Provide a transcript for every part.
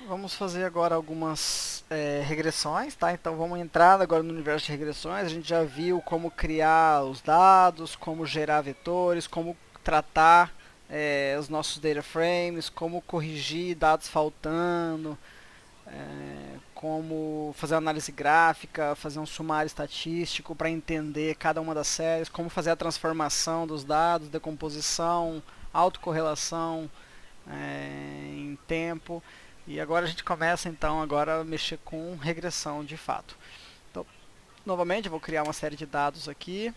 vamos fazer agora algumas regressões, tá? Então vamos entrar agora no universo de regressões. A gente já viu como criar os dados, como gerar vetores, como tratar os nossos data frames, como corrigir dados faltando, como fazer análise gráfica, fazer um sumário estatístico para entender cada uma das séries, como fazer a transformação dos dados, decomposição, autocorrelação em tempo. E agora a gente começa então agora a mexer com regressão de fato. Então, novamente eu vou criar uma série de dados aqui.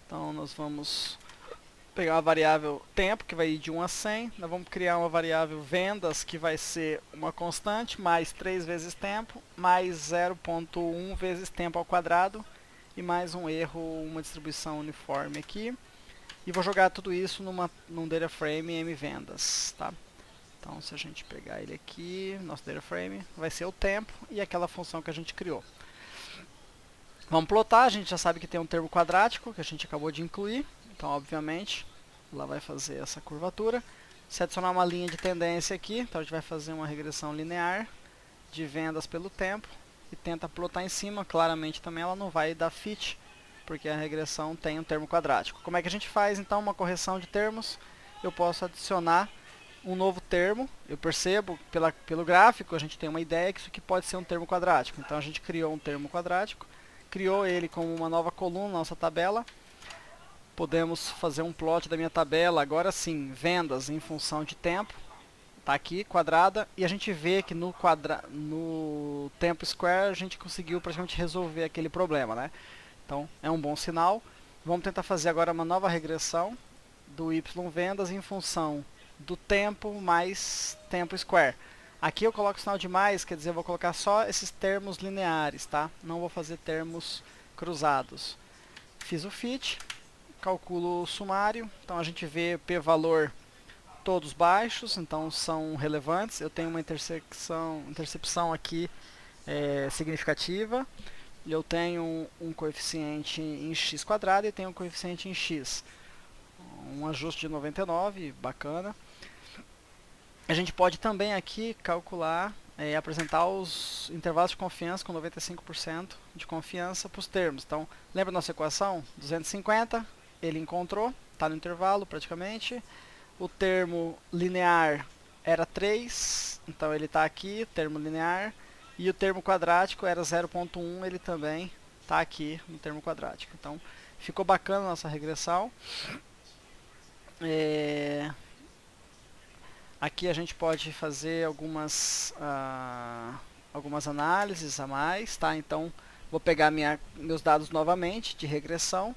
Então nós vamos pegar uma variável tempo que vai ir de 1 a 100. Nós vamos criar uma variável vendas que vai ser uma constante mais 3 vezes tempo mais 0,1 vezes tempo ao quadrado e mais um erro, uma distribuição uniforme aqui. E vou jogar tudo isso num data frame mvendas, tá? Então, se a gente pegar ele aqui, nosso data frame, vai ser o tempo e aquela função que a gente criou. Vamos plotar, a gente já sabe que tem um termo quadrático, que a gente acabou de incluir. Então, obviamente, ela vai fazer essa curvatura. Se adicionar uma linha de tendência aqui, então a gente vai fazer uma regressão linear de vendas pelo tempo e tenta plotar em cima. Claramente também ela não vai dar fit, porque a regressão tem um termo quadrático. Como é que a gente faz, então, uma correção de termos? Eu posso adicionar um novo termo. Eu percebo pelo gráfico, a gente tem uma ideia que isso aqui pode ser um termo quadrático. Então a gente criou um termo quadrático, criou ele como uma nova coluna na nossa tabela. Podemos fazer um plot da minha tabela, agora sim, vendas em função de tempo. Está aqui, quadrada, e a gente vê que no tempo square a gente conseguiu praticamente resolver aquele problema, né? Então é um bom sinal. Vamos tentar fazer agora uma nova regressão do y vendas em função do tempo mais tempo square. Aqui eu coloco o sinal de mais, quer dizer, eu vou colocar só esses termos lineares, tá? Não vou fazer termos cruzados. Fiz o fit, calculo o sumário, então a gente vê p-valor todos baixos, então são relevantes. Eu tenho uma intercepção aqui significativa. Eu tenho um coeficiente em x quadrado e tenho um coeficiente em x. Um ajuste de 99, bacana. A gente pode também aqui calcular, apresentar os intervalos de confiança com 95% de confiança para os termos. Então, lembra nossa equação? 250, ele encontrou, está no intervalo praticamente. O termo linear era 3, então ele está aqui, termo linear. E o termo quadrático era 0,1, ele também está aqui no termo quadrático. Então, ficou bacana a nossa regressão. Aqui a gente pode fazer algumas análises a mais, tá? Então, vou pegar meus dados novamente de regressão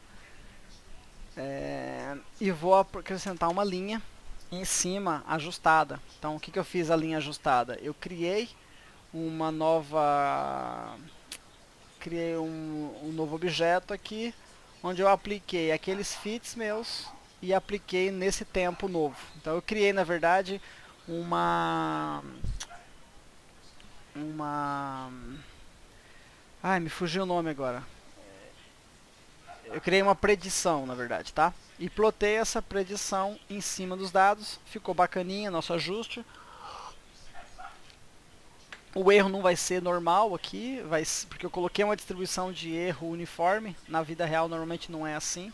e vou acrescentar uma linha em cima ajustada. Então, o que eu fiz a linha ajustada? Eu criei um novo objeto aqui, onde eu apliquei aqueles fits meus e apliquei nesse tempo novo. Então eu criei, na verdade, ai, me fugiu o nome agora. Eu criei uma predição, na verdade, tá? E plotei essa predição em cima dos dados. Ficou bacaninha nosso ajuste. O erro não vai ser normal aqui, porque eu coloquei uma distribuição de erro uniforme. Na vida real normalmente não é assim.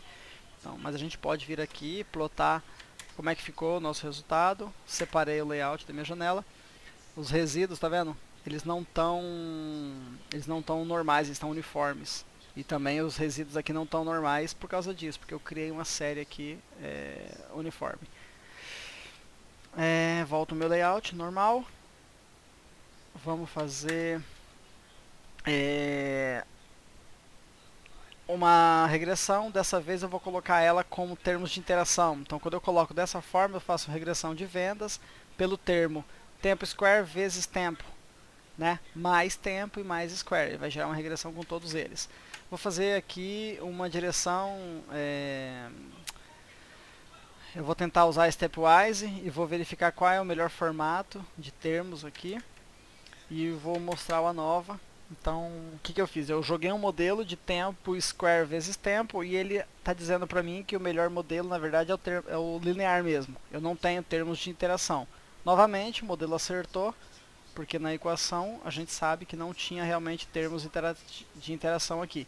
Então, mas a gente pode vir aqui, plotar como é que ficou o nosso resultado. Separei o layout da minha janela. Os resíduos, tá vendo? Eles não estão normais, eles estão uniformes. E também os resíduos aqui não estão normais por causa disso, porque eu criei uma série aqui uniforme. Volto o meu layout normal. Vamos fazer uma regressão. Dessa vez eu vou colocar ela como termos de interação. Então, quando eu coloco dessa forma, eu faço regressão de vendas pelo termo tempo square vezes tempo, né? Mais tempo e mais square. Ele vai gerar uma regressão com todos eles. Vou fazer aqui uma direção. Eu vou tentar usar stepwise e vou verificar qual é o melhor formato de termos aqui. E vou mostrar a nova. Então, o que eu fiz? Eu joguei um modelo de tempo square vezes tempo e ele está dizendo para mim que o melhor modelo, na verdade, é o linear mesmo. Eu não tenho termos de interação. Novamente, o modelo acertou. porque na equação a gente sabe que não tinha realmente termos de interação aqui.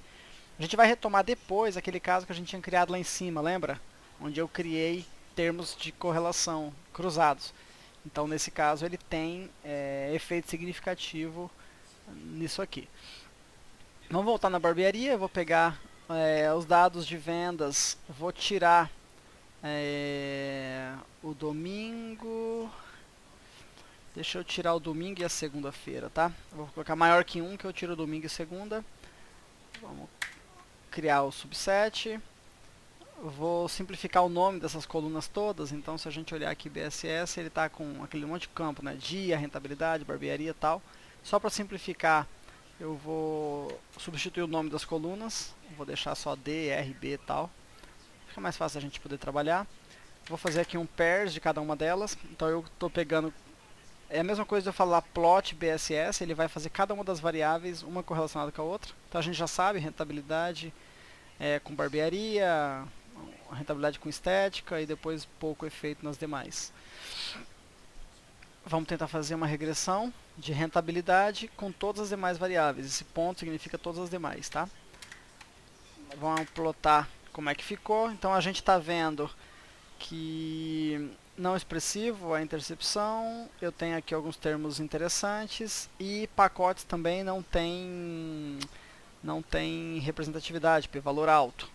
A gente vai retomar depois aquele caso que a gente tinha criado lá em cima, lembra? Onde eu criei termos de correlação cruzados. Então, nesse caso, ele tem efeito significativo nisso aqui. Vamos voltar na barbearia, eu vou pegar os dados de vendas, vou tirar o domingo. Deixa eu tirar o domingo e a segunda-feira, tá? Eu vou colocar maior que 1, que eu tiro o domingo e segunda. Vamos criar o subset. Vou simplificar o nome dessas colunas todas. Então, se a gente olhar aqui BSS, ele está com aquele monte de campo, né? Dia, rentabilidade, barbearia e tal. Só para simplificar, eu vou substituir o nome das colunas. Vou deixar só D, R, B e tal. Fica mais fácil a gente poder trabalhar. Vou fazer aqui um pairs de cada uma delas. Então, eu estou pegando... É a mesma coisa de eu falar plot BSS, ele vai fazer cada uma das variáveis, uma correlacionada com a outra. Então a gente já sabe, rentabilidade com barbearia, rentabilidade com estética e depois pouco efeito nas demais. Vamos tentar fazer uma regressão de rentabilidade com todas as demais variáveis. Esse ponto significa todas as demais, tá? Vamos plotar como é que ficou. Então a gente está vendo que não expressivo a intercepção, eu tenho aqui alguns termos interessantes e pacotes também não tem representatividade, p-valor alto.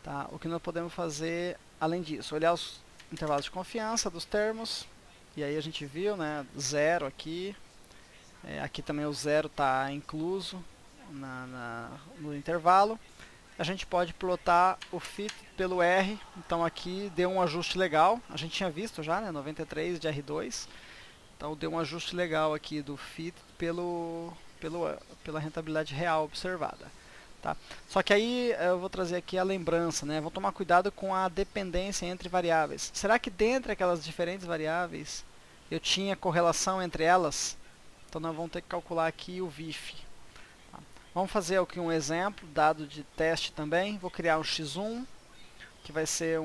Tá? O que nós podemos fazer além disso? Olhar os intervalos de confiança dos termos, e aí a gente viu, né, zero aqui, aqui também o zero está incluso no intervalo. A gente pode plotar o fit pelo R, então aqui deu um ajuste legal, a gente tinha visto já, né, 93 de R2, então deu um ajuste legal aqui do fit pela rentabilidade real observada. Tá? Só que aí eu vou trazer aqui a lembrança, né, vou tomar cuidado com a dependência entre variáveis. Será que dentre aquelas diferentes variáveis eu tinha correlação entre elas? Então nós vamos ter que calcular aqui o VIF. Vamos fazer aqui um exemplo, dado de teste também. Vou criar um x1, que vai ser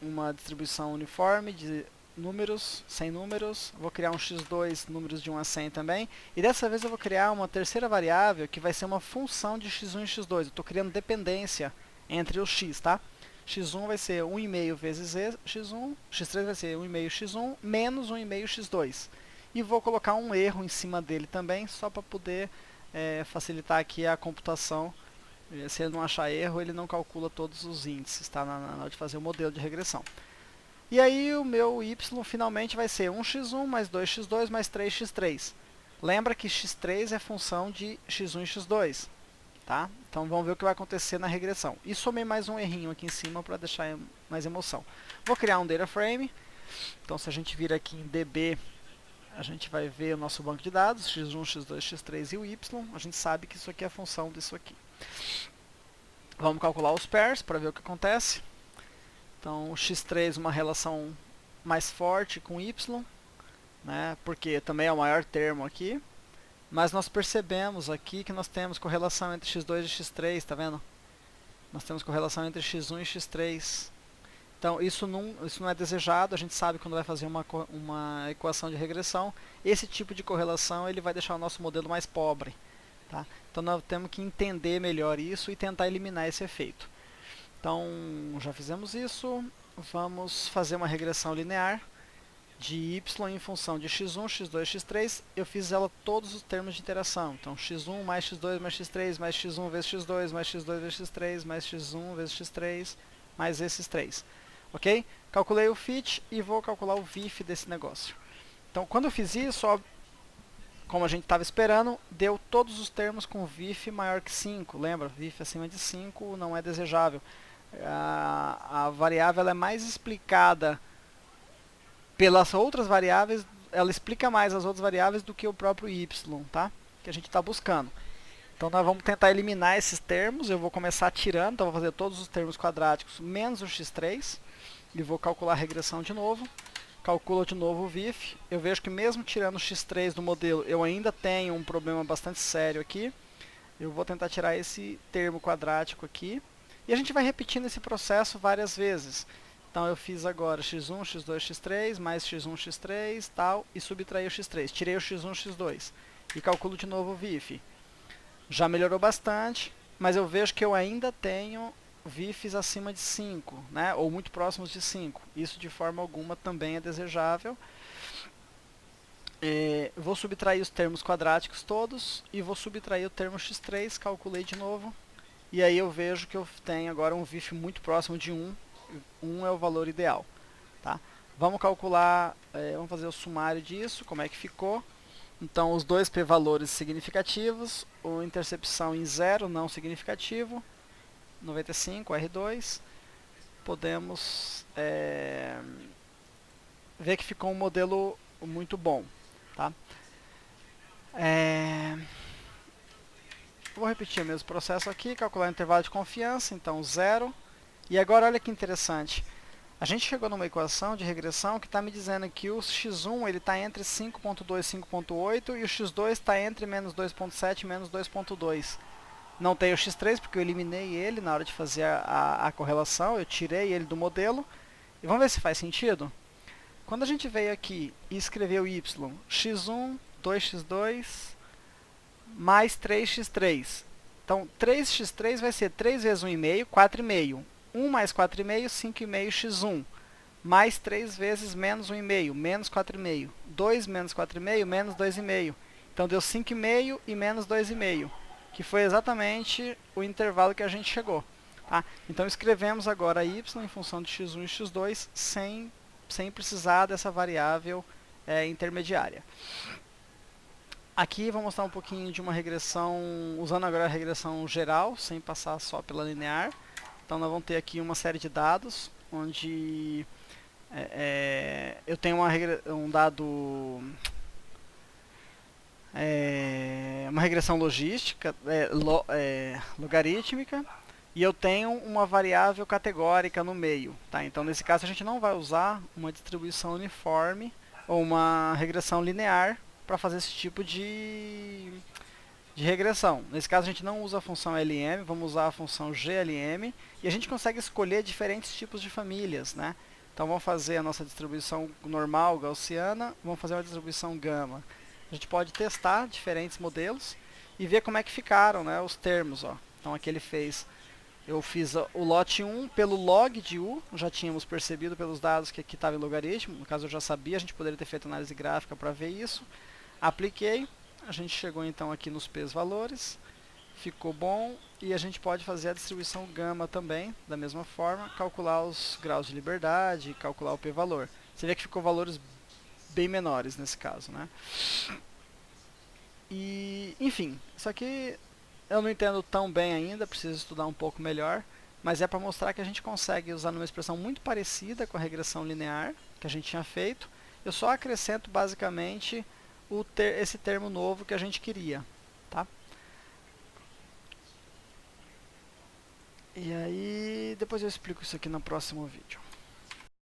uma distribuição uniforme de números, 100 números. Vou criar um x2, números de 1 a 100 também. E dessa vez eu vou criar uma terceira variável, que vai ser uma função de x1 e x2. Eu estou criando dependência entre os x, tá? x1 vai ser 1,5 vezes x1, x3 vai ser 1,5 x1, menos 1,5 x2. E vou colocar um erro em cima dele também, só para poder... facilitar aqui a computação. Se ele não achar erro, ele não calcula todos os índices, tá? Na hora de fazer o modelo de regressão. E aí o meu y finalmente vai ser 1x1 mais 2x2 mais 3x3. Lembra que x3 é função de x1 e x2. Tá? Então vamos ver o que vai acontecer na regressão. E somei mais um errinho aqui em cima para deixar mais emoção. Vou criar um data frame. Então se a gente vir aqui em DB, a gente vai ver o nosso banco de dados, x1, x2, x3 e o y. A gente sabe que isso aqui é a função disso aqui. Vamos calcular os pairs para ver o que acontece. Então, o x3 uma relação mais forte com y, né, porque também é o maior termo aqui. Mas nós percebemos aqui que nós temos correlação entre x2 e x3, tá vendo? Nós temos correlação entre x1 e x3. Então, isso não é desejado, a gente sabe quando vai fazer uma equação de regressão, esse tipo de correlação ele vai deixar o nosso modelo mais pobre. Tá? Então, nós temos que entender melhor isso e tentar eliminar esse efeito. Então, já fizemos isso, vamos fazer uma regressão linear de y em função de x1, x2, x3, eu fiz ela todos os termos de interação. Então, x1 mais x2 mais x3, mais x1 vezes x2, mais x2 vezes x3, mais x1 vezes x3, mais esses três. Ok? Calculei o fit e vou calcular o VIF desse negócio. Então, quando eu fiz isso, ó, como a gente estava esperando, deu todos os termos com VIF maior que 5. Lembra? VIF acima de 5 não é desejável. A variável ela é mais explicada pelas outras variáveis, ela explica mais as outras variáveis do que o próprio y, tá? Que a gente está buscando. Então nós vamos tentar eliminar esses termos, eu vou começar tirando, então vou fazer todos os termos quadráticos menos o x3, e vou calcular a regressão de novo. Calculo de novo o VIF, eu vejo que mesmo tirando o x3 do modelo, eu ainda tenho um problema bastante sério aqui. Eu vou tentar tirar esse termo quadrático aqui, e a gente vai repetindo esse processo várias vezes. Então eu fiz agora x1, x2, x3, mais x1, x3, tal, e subtraí o x3. Tirei o x1, x2 e calculo de novo o VIF. Já melhorou bastante, mas eu vejo que eu ainda tenho VIFs acima de 5, né, ou muito próximos de 5. Isso de forma alguma também é desejável. Vou subtrair os termos quadráticos todos e vou subtrair o termo x3, calculei de novo. E aí eu vejo que eu tenho agora um VIF muito próximo de 1. 1 é o valor ideal. Tá? Vamos calcular, vamos fazer o sumário disso, como é que ficou. Então, os dois p-valores significativos, a intercepção em 0 não significativo, 95, R2. Podemos ver que ficou um modelo muito bom. Tá? Vou repetir o mesmo processo aqui, calcular o intervalo de confiança, então 0. E agora olha que interessante, a gente chegou numa equação de regressão que está me dizendo que o x1 está entre 5.2 e 5.8 e o x2 está entre menos 2.7 e menos 2.2. Não tem o x3 porque eu eliminei ele na hora de fazer a correlação, eu tirei ele do modelo. E vamos ver se faz sentido? Quando a gente veio aqui e escreveu y, x1, 2x2, mais 3x3. Então, 3x3 vai ser 3 vezes 1,5, 4,5. 1 mais 4,5, 5,5 x1. Mais 3 vezes menos 1,5, menos 4,5. 2 menos 4,5, menos 2,5. Então, deu 5,5 e menos 2,5, que foi exatamente o intervalo que a gente chegou. Tá? Então, escrevemos agora y em função de x1 e x2 sem precisar dessa variável intermediária. Aqui vou mostrar um pouquinho de uma regressão, usando agora a regressão geral, sem passar só pela linear. Então, nós vamos ter aqui uma série de dados, onde eu tenho um dado, uma regressão logística, logarítmica, e eu tenho uma variável categórica no meio. Tá? Então, nesse caso, a gente não vai usar uma distribuição uniforme ou uma regressão linear para fazer esse tipo de regressão. Nesse caso, a gente não usa a função LM, vamos usar a função GLM, e a gente consegue escolher diferentes tipos de famílias. Né? Então, vamos fazer a nossa distribuição normal, gaussiana, vamos fazer uma distribuição gama. A gente pode testar diferentes modelos e ver como é que ficaram, né, os termos. Ó. Então, aqui ele fez, eu fiz o lote 1 pelo log de U, já tínhamos percebido pelos dados que aqui estava em logaritmo, no caso eu já sabia, a gente poderia ter feito análise gráfica para ver isso. Apliquei, a gente chegou então aqui nos P's valores, ficou bom, e a gente pode fazer a distribuição gama também, da mesma forma, calcular os graus de liberdade, calcular o p-valor. Você vê que ficou valores bem menores nesse caso, né? E, enfim, isso aqui eu não entendo tão bem ainda, preciso estudar um pouco melhor, mas é para mostrar que a gente consegue usar uma expressão muito parecida com a regressão linear que a gente tinha feito. Eu só acrescento basicamente esse termo novo que a gente queria. Tá? E aí, depois eu explico isso aqui no próximo vídeo.